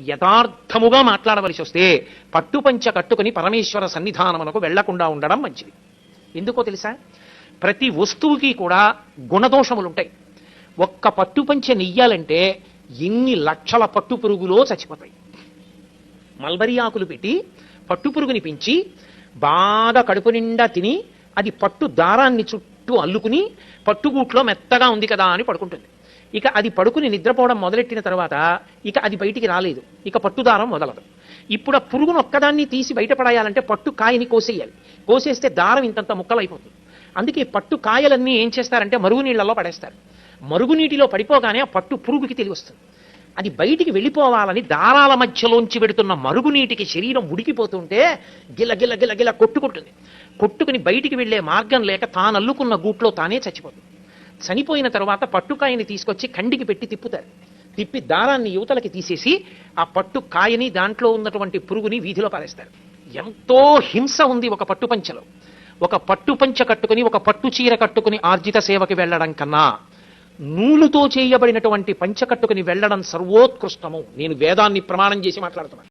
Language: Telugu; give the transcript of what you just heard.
యథార్థముగా మాట్లాడవలసి వస్తే పట్టుపంచ కట్టుకుని పరమేశ్వర సన్నిధానమునకు వెళ్లకుండా ఉండడం మంచిది. ఎందుకో తెలుసా? ప్రతి వస్తువుకి కూడా గుణదోషములుంటాయి. ఒక్క పట్టుపంచ నెయ్యాలంటే ఎన్ని లక్షల పట్టు పురుగులో చచ్చిపోతాయి. మల్బరీ ఆకులు పెట్టి పట్టు పురుగుని పెంచి బాగా కడుపు నిండా తిని అది పట్టు దారాన్ని చుట్టూ అల్లుకుని పట్టుగూట్లో మెత్తగా ఉంది కదా అని పడుకుంటుంది. ఇక అది పడుకుని నిద్రపోవడం మొదలెట్టిన తర్వాత ఇక అది బయటికి రాలేదు, ఇక పట్టుదారం మొదలదు. ఇప్పుడు ఆ పురుగును ఒక్కదాన్ని తీసి బయటపడాయాలంటే పట్టు కాయని కోసేయాలి. కోసేస్తే దారం ఇంతంత ముక్కలు అయిపోతుంది. అందుకే పట్టు కాయలన్నీ ఏం చేస్తారంటే మరుగునీళ్లలో పడేస్తారు. మరుగునీటిలో పడిపోగానే ఆ పట్టు పురుగుకి తెలివి వస్తుంది. అది బయటికి వెళ్ళిపోవాలని దారాల మధ్యలోంచి పెడుతున్న మరుగునీటికి శరీరం ఉడికిపోతుంటే గిల గిల గిల గిల కొట్టుకుంటుంది. కొట్టుకుని బయటికి వెళ్లే మార్గం లేక తానల్లుకున్న గూట్లో తానే చచ్చిపోతుంది. చనిపోయిన తర్వాత పట్టుకాయని తీసుకొచ్చి కండికి పెట్టి తిప్పుతారు. తిప్పి దారాన్ని యువతలకి తీసేసి ఆ పట్టు కాయని దాంట్లో ఉన్నటువంటి పురుగుని వీధిలో పారేస్తారు. ఎంతో హింస ఉంది ఒక పట్టుపంచలో. ఒక పట్టుపంచ కట్టుకుని ఒక పట్టు చీర కట్టుకుని ఆర్జిత సేవకి వెళ్లడం కన్నా నూలుతో చేయబడినటువంటి పంచ కట్టుకుని వెళ్లడం సర్వోత్కృష్టము. నేను వేదాన్ని ప్రమాణం చేసి మాట్లాడుతున్నాను.